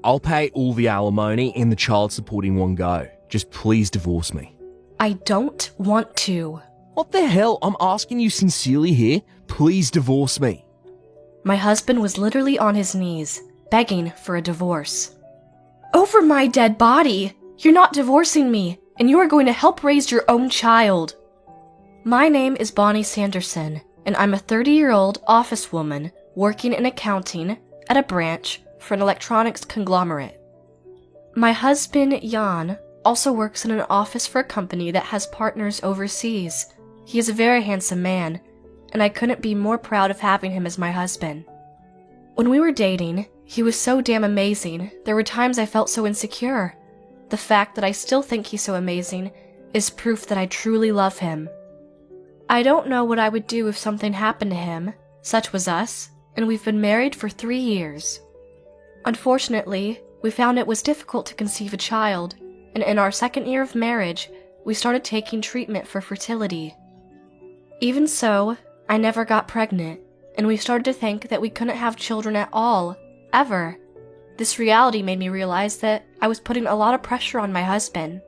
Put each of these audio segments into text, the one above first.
I'll pay all the alimony and the child support in one go. Just please divorce me. I don't want to. What the hell? I'm asking you sincerely here. Please divorce me. My husband was literally on his knees, begging for a divorce. Over my dead body! You're not divorcing me, and you are going to help raise your own child. My name is Bonnie Sanderson, and I'm a 30-year-old office woman working in accounting at a branch for an electronics conglomerate. My husband, Jan, also works in an office for a company that has partners overseas. He is a very handsome man, and I couldn't be more proud of having him as my husband. When we were dating, he was so damn amazing, there were times I felt so insecure. The fact that I still think he's so amazing is proof that I truly love him. I don't know what I would do if something happened to him. Such was us, and we've been married for 3 years. Unfortunately, we found it was difficult to conceive a child, and in our 2nd year of marriage, we started taking treatment for fertility. Even so, I never got pregnant, and we started to think that we couldn't have children at all, ever. This reality made me realize that I was putting a lot of pressure on my husband.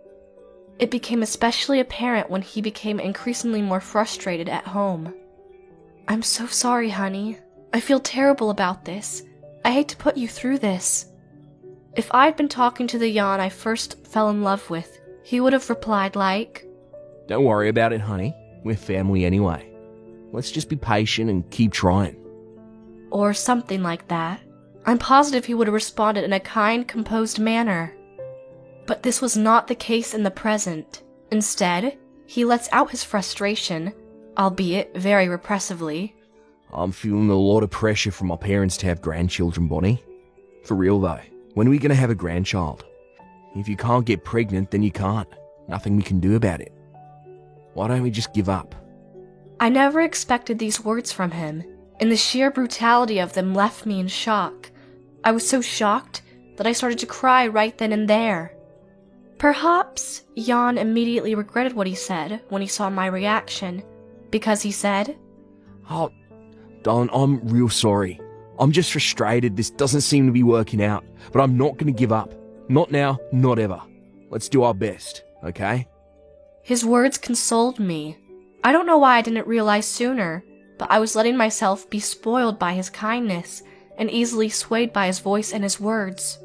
It became especially apparent when he became increasingly more frustrated at home. I'm so sorry, honey. I feel terrible about this. I hate to put you through this. If I'd been talking to the Jan I first fell in love with, he would have replied like, Don't worry about it, honey. We're family anyway. Let's just be patient and keep trying. Or something like that. I'm positive he would have responded in a kind, composed manner. But this was not the case in the present. Instead, he lets out his frustration, albeit very repressively. I'm feeling a lot of pressure from my parents to have grandchildren, Bonnie. For real though, when are we going to have a grandchild? If you can't get pregnant, then you can't. Nothing we can do about it. Why don't we just give up? I never expected these words from him, and the sheer brutality of them left me in shock. I was so shocked that I started to cry right then and there. Perhaps Jan immediately regretted what he said when he saw my reaction, because he said, Oh, Don, I'm real sorry. I'm just frustrated. This doesn't seem to be working out, but I'm not going to give up. Not now, not ever. Let's do our best, okay? His words consoled me. I don't know why I didn't realize sooner, but I was letting myself be spoiled by his kindness and easily swayed by his voice and his words.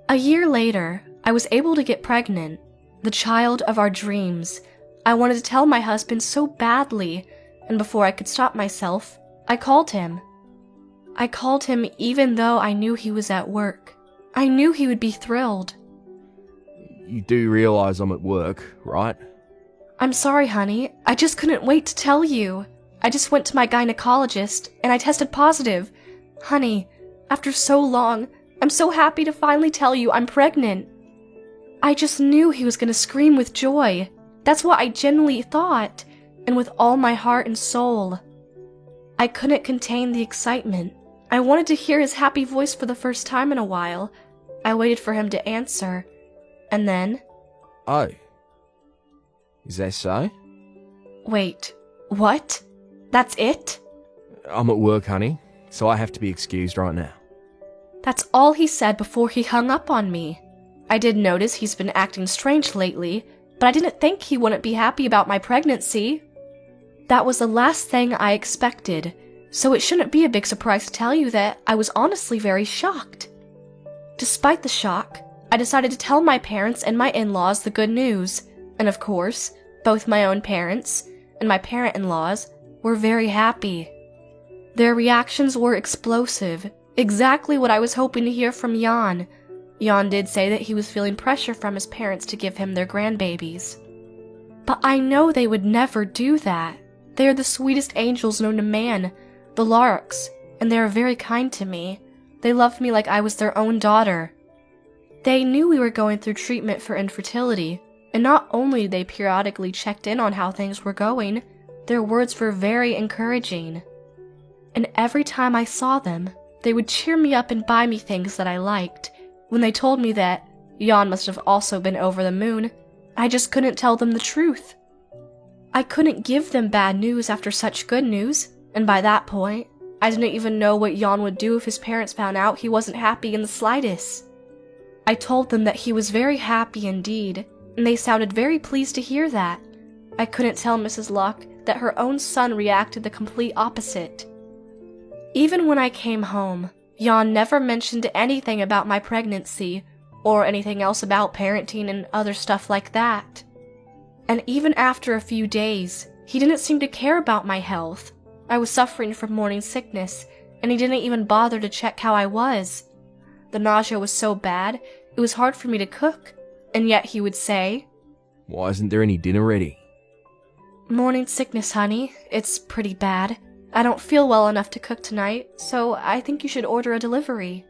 A year later, I was able to get pregnant, the child of our dreams. I wanted to tell my husband so badly, and before I could stop myself, I called him. I called him even though I knew he was at work. I knew he would be thrilled. You do realize I'm at work, right? I'm sorry, honey. I just couldn't wait to tell you. I just went to my gynecologist, and I tested positive. Honey, after so long, I'm so happy to finally tell you I'm pregnant. I just knew he was going to scream with joy. That's what I genuinely thought, and with all my heart and soul. I couldn't contain the excitement. I wanted to hear his happy voice for the first time in a while. I waited for him to answer, and then... Oh. Is that so? Wait, what? That's it? I'm at work, honey, so I have to be excused right now. That's all he said before he hung up on me. I did notice he's been acting strange lately, but I didn't think he wouldn't be happy about my pregnancy. That was the last thing I expected, so it shouldn't be a big surprise to tell you that I was honestly very shocked. Despite the shock, I decided to tell my parents and my in-laws the good news, and of course, both my own parents and my parent-in-laws were very happy. Their reactions were explosive, exactly what I was hoping to hear from Jan. Jan did say that he was feeling pressure from his parents to give him their grandbabies. But I know they would never do that. They are the sweetest angels known to man, the larks, and they are very kind to me. They loved me like I was their own daughter. They knew we were going through treatment for infertility, and not only they periodically checked in on how things were going, their words were very encouraging. And every time I saw them, they would cheer me up and buy me things that I liked. When they told me that Jan must have also been over the moon, I just couldn't tell them the truth. I couldn't give them bad news after such good news, and by that point, I didn't even know what Jan would do if his parents found out he wasn't happy in the slightest. I told them that he was very happy indeed, and they sounded very pleased to hear that. I couldn't tell Mrs. Locke that her own son reacted the complete opposite. Even when I came home, Jan never mentioned anything about my pregnancy, or anything else about parenting and other stuff like that. And even after a few days, he didn't seem to care about my health. I was suffering from morning sickness, and he didn't even bother to check how I was. The nausea was so bad, it was hard for me to cook, and yet he would say, "Why isn't there any dinner ready?" "Morning sickness, honey. It's pretty bad. I don't feel well enough to cook tonight, so I think you should order a delivery."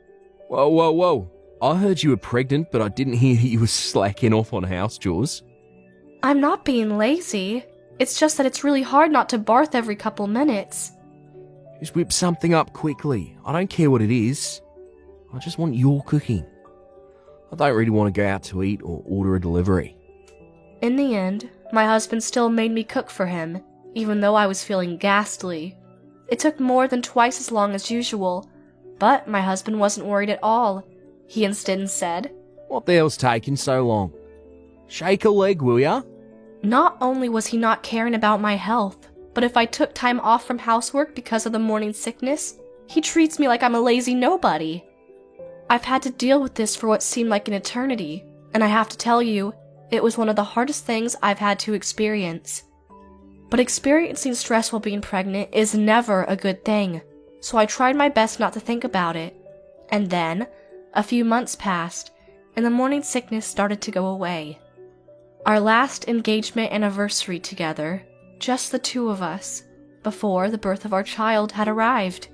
Whoa, whoa, whoa. I heard you were pregnant, but I didn't hear that you were slacking off on house chores. I'm not being lazy. It's just that it's really hard not to barf every couple minutes. Just whip something up quickly. I don't care what it is. I just want your cooking. I don't really want to go out to eat or order a delivery. In the end, my husband still made me cook for him, even though I was feeling ghastly. It took more than twice as long as usual, but my husband wasn't worried at all. He instead said, "What the hell's taking so long? Shake a leg, will ya?" Not only was he not caring about my health, but if I took time off from housework because of the morning sickness, he treats me like I'm a lazy nobody. I've had to deal with this for what seemed like an eternity, and I have to tell you, it was one of the hardest things I've had to experience. But experiencing stress while being pregnant is never a good thing, so I tried my best not to think about it. And then, a few months passed, and the morning sickness started to go away. Our last engagement anniversary together, just the two of us, before the birth of our child had arrived.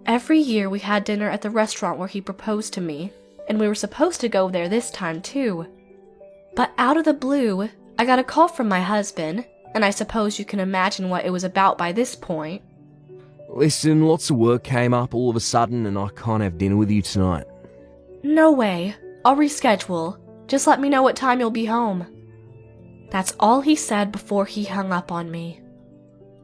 Every year we had dinner at the restaurant where he proposed to me, and we were supposed to go there this time too. But out of the blue, I got a call from my husband, and I suppose you can imagine what it was about by this point. "Listen, lots of work came up all of a sudden and I can't have dinner with you tonight." "No way. I'll reschedule. Just let me know what time you'll be home." That's all he said before he hung up on me.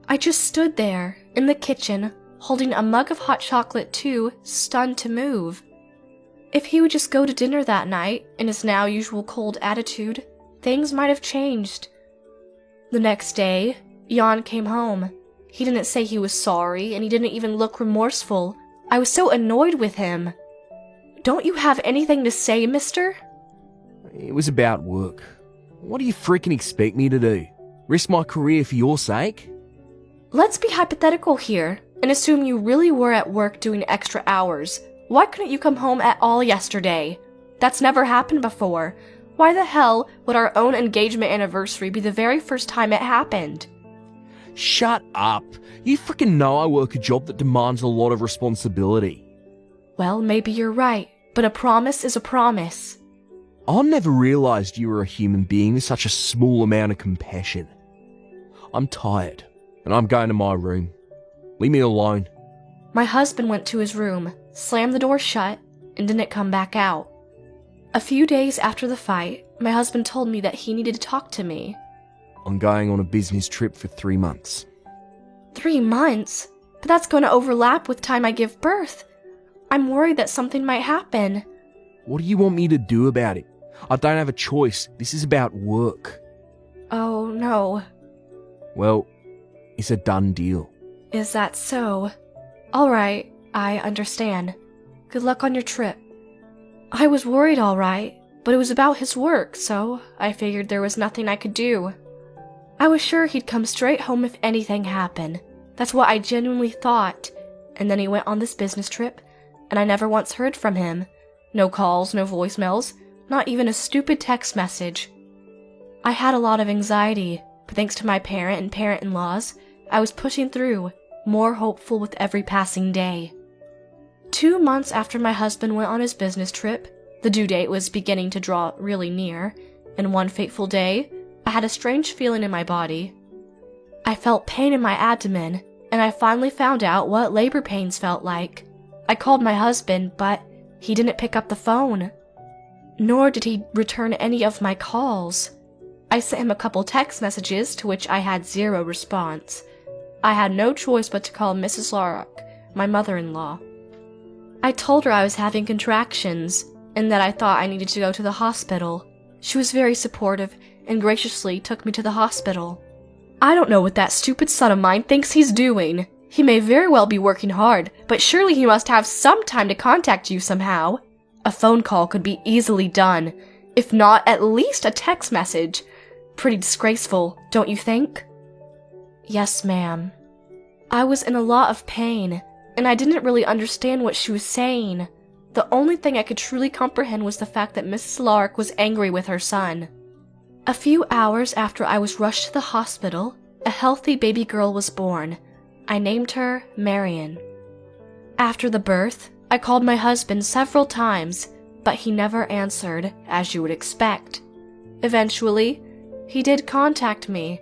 I just stood there, in the kitchen, holding a mug of hot chocolate too, stunned to move. If he would just go to dinner that night, in his now usual cold attitude, things might have changed. The next day, Jan came home. He didn't say he was sorry, and he didn't even look remorseful. I was so annoyed with him. "Don't you have anything to say, mister?" It was about work. What do you freaking expect me to do? Risk my career for your sake? Let's be hypothetical here, and assume you really were at work doing extra hours. Why couldn't you come home at all yesterday? That's never happened before. Why the hell would our own engagement anniversary be the very first time it happened? Shut up. You freaking know I work a job that demands a lot of responsibility. Well, maybe you're right, but a promise is a promise. I never realised you were a human being with such a small amount of compassion. I'm tired, and I'm going to my room. Leave me alone. My husband went to his room, slammed the door shut, and didn't come back out. A few days after the fight, my husband told me that he needed to talk to me. I'm going on a business trip for 3 months. 3 months? But that's going to overlap with time I give birth. I'm worried that something might happen. What do you want me to do about it? I don't have a choice. This is about work. Oh, no. Well, it's a done deal. Is that so? All right, I understand. Good luck on your trip. I was worried, all right, but it was about his work, so I figured there was nothing I could do. I was sure he'd come straight home if anything happened. That's what I genuinely thought. And then he went on this business trip, and I never once heard from him. No calls, no voicemails, not even a stupid text message. I had a lot of anxiety, but thanks to my parent and parent-in-laws, I was pushing through, more hopeful with every passing day. 2 months after my husband went on his business trip, the due date was beginning to draw really near, and one fateful day, I had a strange feeling in my body. I felt pain in my abdomen, and I finally found out what labor pains felt like. I called my husband, but he didn't pick up the phone. Nor did he return any of my calls. I sent him a couple text messages to which I had zero response. I had no choice but to call Mrs. Larrock, my mother-in-law. I told her I was having contractions, and that I thought I needed to go to the hospital. She was very supportive and graciously took me to the hospital. I don't know what that stupid son of mine thinks he's doing. He may very well be working hard, but surely he must have some time to contact you somehow. A phone call could be easily done, if not at least a text message. Pretty disgraceful, don't you think? Yes, ma'am. I was in a lot of pain, and I didn't really understand what she was saying. The only thing I could truly comprehend was the fact that Mrs. Lark was angry with her son. A few hours after I was rushed to the hospital, a healthy baby girl was born. I named her Marion. After the birth, I called my husband several times, but he never answered, as you would expect. Eventually, he did contact me,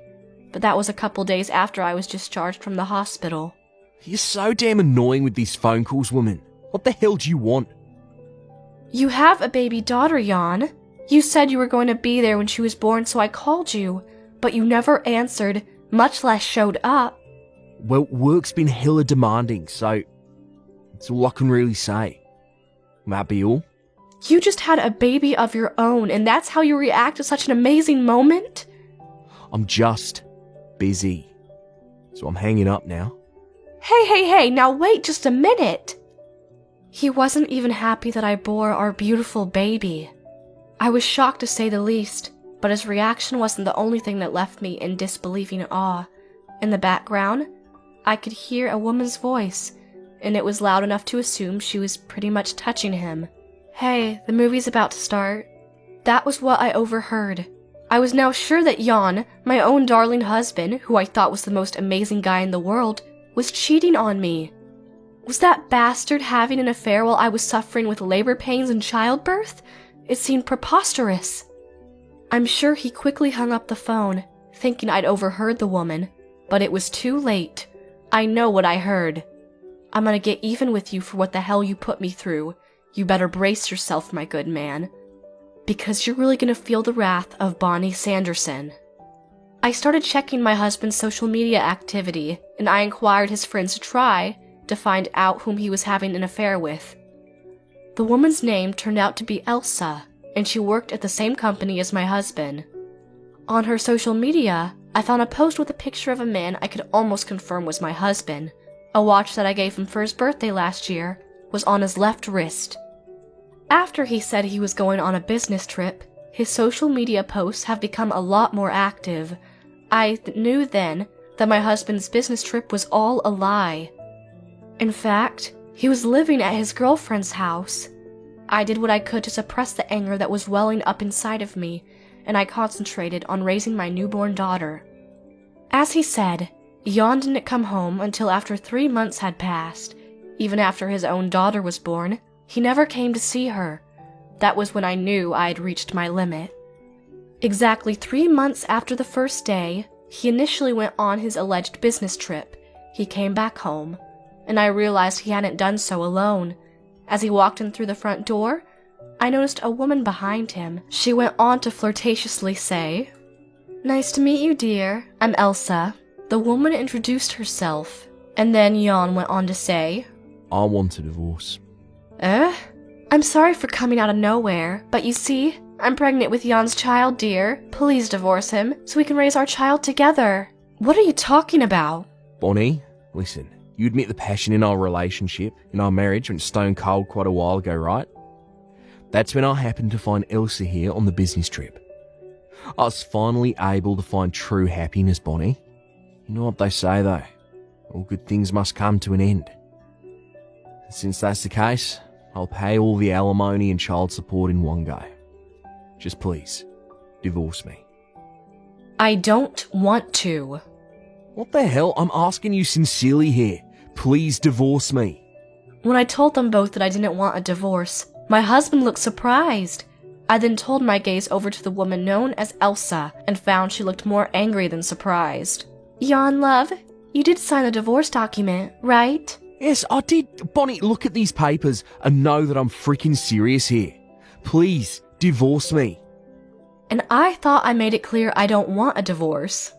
but that was a couple days after I was discharged from the hospital. You're so damn annoying with these phone calls, woman. What the hell do you want? You have a baby daughter, Jan. You said you were going to be there when she was born, so I called you, but you never answered, much less showed up. Well, work's been hella demanding, so that's all I can really say. That be all? You just had a baby of your own, and that's how you react to such an amazing moment? I'm just busy. So I'm hanging up now. Hey, now wait just a minute. He wasn't even happy that I bore our beautiful baby. I was shocked to say the least, but his reaction wasn't the only thing that left me in disbelieving awe. In the background, I could hear a woman's voice, and it was loud enough to assume she was pretty much touching him. Hey, the movie's about to start. That was what I overheard. I was now sure that Jan, my own darling husband, who I thought was the most amazing guy in the world, was cheating on me. Was that bastard having an affair while I was suffering with labor pains and childbirth? It seemed preposterous. I'm sure he quickly hung up the phone, thinking I'd overheard the woman, but it was too late. I know what I heard. I'm gonna get even with you for what the hell you put me through. You better brace yourself, my good man, because you're really gonna feel the wrath of Bonnie Sanderson. I started checking my husband's social media activity, and I inquired his friends to try to find out whom he was having an affair with. The woman's name turned out to be Elsa, and she worked at the same company as my husband. On her social media, I found a post with a picture of a man I could almost confirm was my husband. A watch that I gave him for his birthday last year was on his left wrist. After he said he was going on a business trip, his social media posts have become a lot more active. I knew then that my husband's business trip was all a lie. In fact, he was living at his girlfriend's house. I did what I could to suppress the anger that was welling up inside of me, and I concentrated on raising my newborn daughter. As he said, Jan didn't come home until after 3 months had passed. Even after his own daughter was born, he never came to see her. That was when I knew I had reached my limit. Exactly 3 months after the first day, he initially went on his alleged business trip. He came back home, and I realized he hadn't done so alone. As he walked in through the front door, I noticed a woman behind him. She went on to flirtatiously say, "Nice to meet you, dear. I'm Elsa." The woman introduced herself, and then Jan went on to say, I want a divorce. I'm sorry for coming out of nowhere, but you see, I'm pregnant with Jan's child, dear. Please divorce him, so we can raise our child together. What are you talking about? Bonnie, listen, you admit the passion in our relationship, in our marriage, went stone cold quite a while ago, right? That's when I happened to find Elsa here on the business trip. I was finally able to find true happiness, Bonnie. You know what they say, though. All good things must come to an end. Since that's the case, I'll pay all the alimony and child support in one go. Just please, divorce me. I don't want to. What the hell? I'm asking you sincerely here. Please divorce me. When I told them both that I didn't want a divorce, my husband looked surprised. I then told my gaze over to the woman known as Elsa and found she looked more angry than surprised. Jan, love, you did sign the divorce document, right? Yes, I did. Bonnie, look at these papers and know that I'm freaking serious here. Please, divorce me. And I thought I made it clear I don't want a divorce.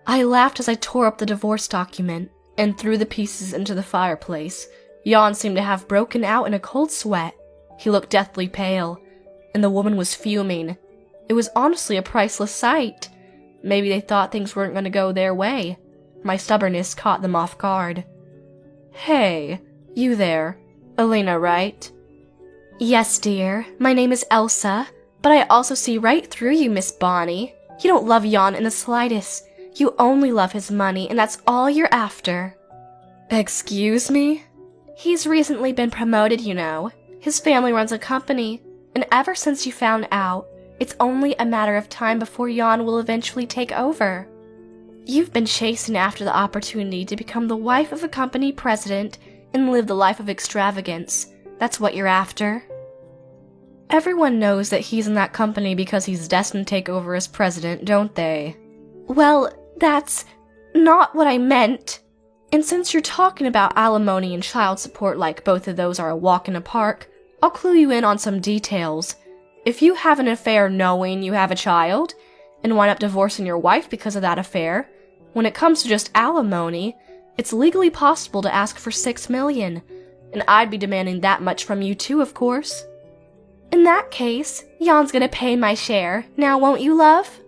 I laughed as I tore up the divorce document and threw the pieces into the fireplace. Jan seemed to have broken out in a cold sweat. He looked deathly pale, and the woman was fuming. It was honestly a priceless sight. Maybe they thought things weren't going to go their way. My stubbornness caught them off guard. "Hey, you there. Elena, right?" "Yes, dear. My name is Elsa, but I also see right through you, Miss Bonnie. You don't love Jan in the slightest. You only love his money, and that's all you're after." "Excuse me?" "He's recently been promoted, you know. His family runs a company, and ever since you found out, it's only a matter of time before Jan will eventually take over. You've been chasing after the opportunity to become the wife of a company president and live the life of extravagance. That's what you're after." Everyone knows that he's in that company because he's destined to take over as president, don't they? "Well, that's not what I meant. And since you're talking about alimony and child support like both of those are a walk in the park, I'll clue you in on some details. If you have an affair knowing you have a child, and wind up divorcing your wife because of that affair, when it comes to just alimony, it's legally possible to ask for $6 million, and I'd be demanding that much from you too, of course. In that case, Jan's gonna pay my share, now won't you, love?"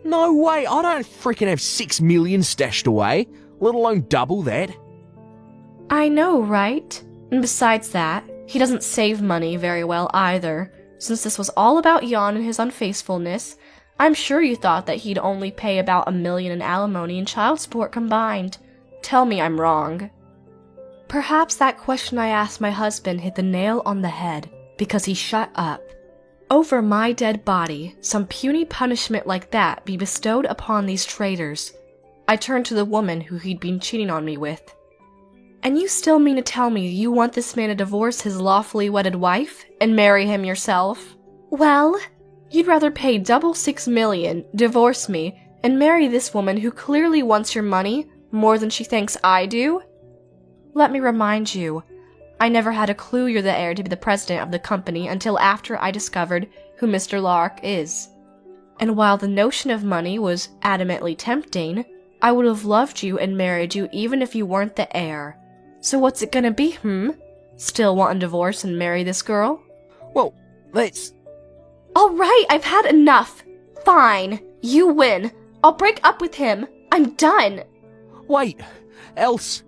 No way, I don't freaking have 6 million stashed away, let alone double that. "I know, right? And besides that, he doesn't save money very well either. Since this was all about Jan and his unfaithfulness, I'm sure you thought that he'd only pay about $1 million in alimony and child support combined. Tell me I'm wrong." Perhaps that question I asked my husband hit the nail on the head, because he shut up. Over my dead body, some puny punishment like that be bestowed upon these traitors. I turned to the woman who he'd been cheating on me with. "And you still mean to tell me you want this man to divorce his lawfully wedded wife and marry him yourself? Well, you'd rather pay double $6 million, divorce me, and marry this woman who clearly wants your money more than she thinks I do? Let me remind you, I never had a clue you're the heir to be the president of the company until after I discovered who Mr. Lark is. And while the notion of money was adamantly tempting, I would have loved you and married you even if you weren't the heir. So what's it gonna be, Still want a divorce and marry this girl?" Well, that's... "Alright, I've had enough. Fine, you win. I'll break up with him. I'm done." Wait, else,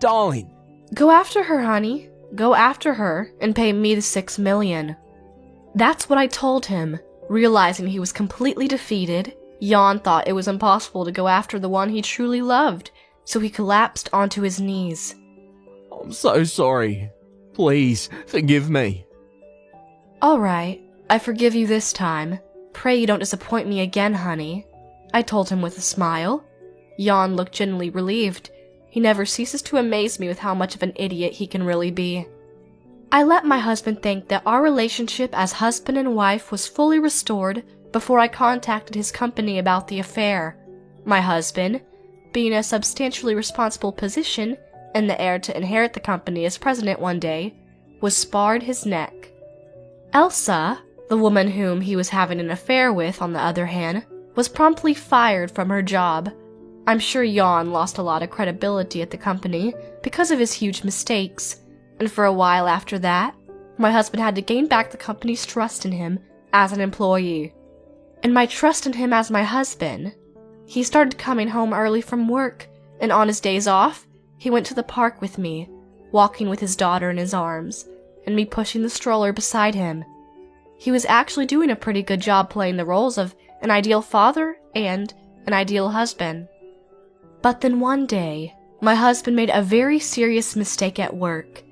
darling. "Go after her, honey. Go after her and pay me the $6 million. That's what I told him. Realizing he was completely defeated, Jan thought it was impossible to go after the one he truly loved, so he collapsed onto his knees. I'm so sorry. Please, forgive me. "Alright, I forgive you this time. Pray you don't disappoint me again, honey," I told him with a smile. Jan looked genuinely relieved. He never ceases to amaze me with how much of an idiot he can really be. I let my husband think that our relationship as husband and wife was fully restored before I contacted his company about the affair. My husband, being in a substantially responsible position and the heir to inherit the company as president one day, was sparred his neck. Elsa, the woman whom he was having an affair with, on the other hand, was promptly fired from her job. I'm sure Jan lost a lot of credibility at the company because of his huge mistakes, and for a while after that, my husband had to gain back the company's trust in him as an employee. And my trust in him as my husband. He started coming home early from work, and on his days off, he went to the park with me, walking with his daughter in his arms, and me pushing the stroller beside him. He was actually doing a pretty good job playing the roles of an ideal father and an ideal husband. But then one day, my husband made a very serious mistake at work.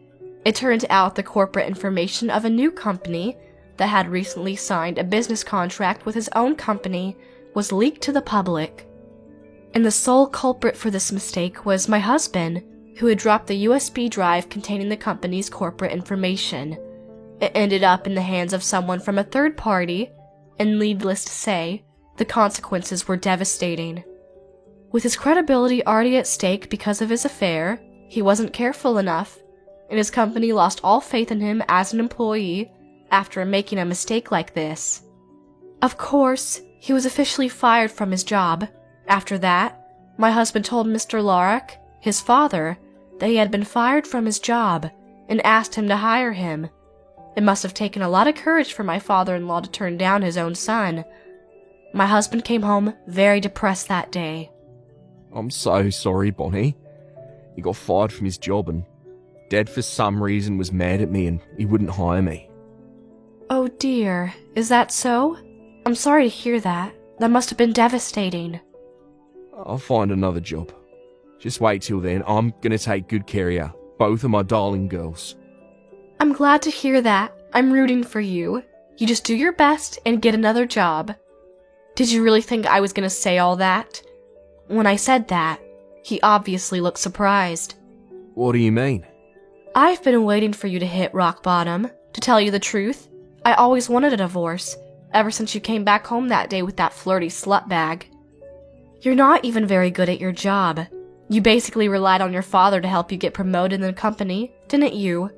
It turned out the corporate information of a new company that had recently signed a business contract with his own company was leaked to the public. And the sole culprit for this mistake was my husband, who had dropped the USB drive containing the company's corporate information. It ended up in the hands of someone from a third party, and needless to say, the consequences were devastating. With his credibility already at stake because of his affair, he wasn't careful enough, and his company lost all faith in him as an employee after making a mistake like this. Of course, he was officially fired from his job. After that, my husband told Mr. Larak, his father, that he had been fired from his job and asked him to hire him. It must have taken a lot of courage for my father-in-law to turn down his own son. My husband came home very depressed that day. I'm so sorry, Bonnie. He got fired from his job and Dad for some reason was mad at me and he wouldn't hire me. Oh dear, is that so? I'm sorry to hear that. That must have been devastating. I'll find another job. Just wait till then. I'm gonna take good care of you. Both of my darling girls. I'm glad to hear that. I'm rooting for you. You just do your best and get another job. Did you really think I was gonna say all that? When I said that, he obviously looked surprised. What do you mean? I've been waiting for you to hit rock bottom. To tell you the truth, I always wanted a divorce, ever since you came back home that day with that flirty slut bag. You're not even very good at your job. You basically relied on your father to help you get promoted in the company, didn't you?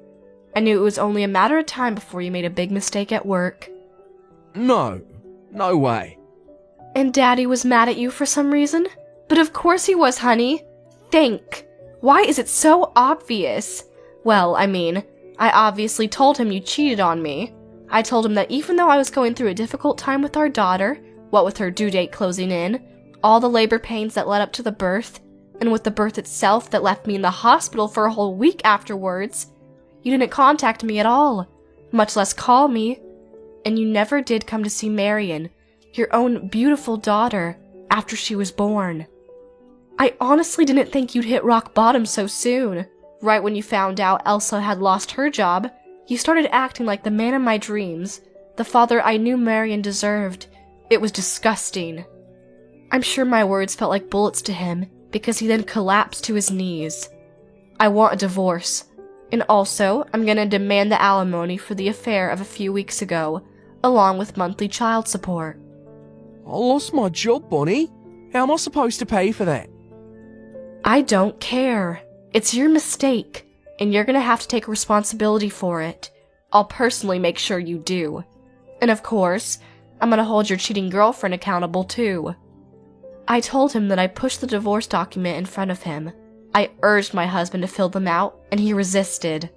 I knew it was only a matter of time before you made a big mistake at work. No way. And Daddy was mad at you for some reason? But of course he was, honey. Think. Why is it so obvious? Well, I mean, I obviously told him you cheated on me. I told him that even though I was going through a difficult time with our daughter, what with her due date closing in, all the labor pains that led up to the birth, and with the birth itself that left me in the hospital for a whole week afterwards, you didn't contact me at all, much less call me. And you never did come to see Marion, your own beautiful daughter, after she was born. I honestly didn't think you'd hit rock bottom so soon. Right when you found out Elsa had lost her job, you started acting like the man of my dreams, the father I knew Marion deserved. It was disgusting. I'm sure my words felt like bullets to him, because he then collapsed to his knees. I want a divorce. And also, I'm gonna demand the alimony for the affair of a few weeks ago, along with monthly child support. I lost my job, Bonnie. How am I supposed to pay for that? I don't care. It's your mistake, and you're gonna have to take responsibility for it. I'll personally make sure you do. And of course, I'm gonna hold your cheating girlfriend accountable too. I told him that I pushed the divorce document in front of him. I urged my husband to fill them out, and he resisted.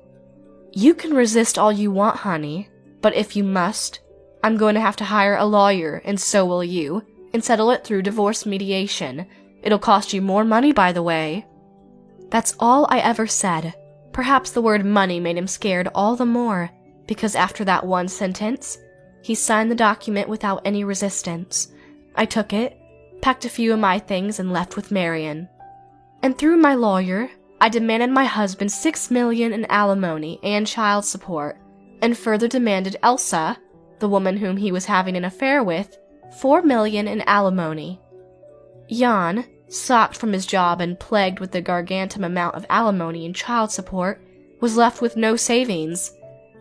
You can resist all you want, honey, but if you must, I'm going to have to hire a lawyer, and so will you, and settle it through divorce mediation. It'll cost you more money, by the way. That's all I ever said. Perhaps the word money made him scared all the more, because after that one sentence, he signed the document without any resistance. I took it, packed a few of my things, and left with Marion. And through my lawyer, I demanded my husband $6 million in alimony and child support, and further demanded Elsa, the woman whom he was having an affair with, $4 million in alimony. Jan, stopped from his job and plagued with the gargantuan amount of alimony and child support, was left with no savings.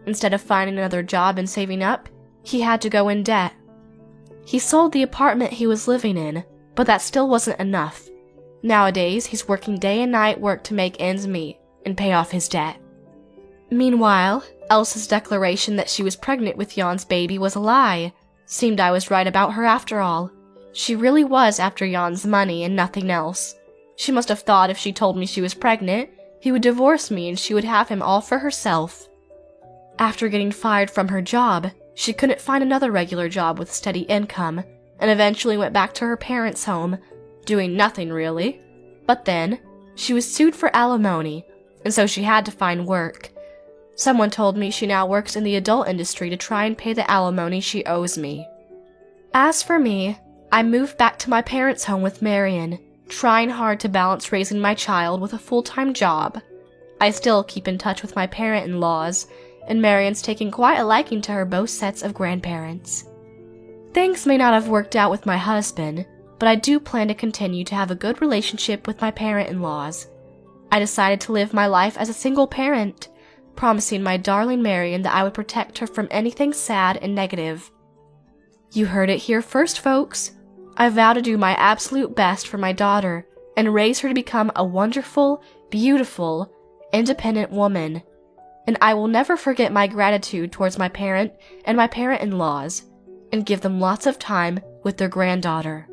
Instead of finding another job and saving up, he had to go in debt. He sold the apartment he was living in, but that still wasn't enough. Nowadays, he's working day and night work to make ends meet and pay off his debt. Meanwhile, Elsa's declaration that she was pregnant with Jan's baby was a lie. Seemed I was right about her after all. She really was after Jan's money and nothing else. She must have thought if she told me she was pregnant, he would divorce me and she would have him all for herself. After getting fired from her job, she couldn't find another regular job with steady income, and eventually went back to her parents' home, doing nothing really. But then, she was sued for alimony, and so she had to find work. Someone told me she now works in the adult industry to try and pay the alimony she owes me. As for me, I moved back to my parents' home with Marion, trying hard to balance raising my child with a full-time job. I still keep in touch with my parent-in-laws, and Marion's taking quite a liking to her both sets of grandparents. Things may not have worked out with my husband, but I do plan to continue to have a good relationship with my parent-in-laws. I decided to live my life as a single parent, promising my darling Marion that I would protect her from anything sad and negative. You heard it here first, folks. I vow to do my absolute best for my daughter and raise her to become a wonderful, beautiful, independent woman. And I will never forget my gratitude towards my parent and my parent-in-laws, and give them lots of time with their granddaughter.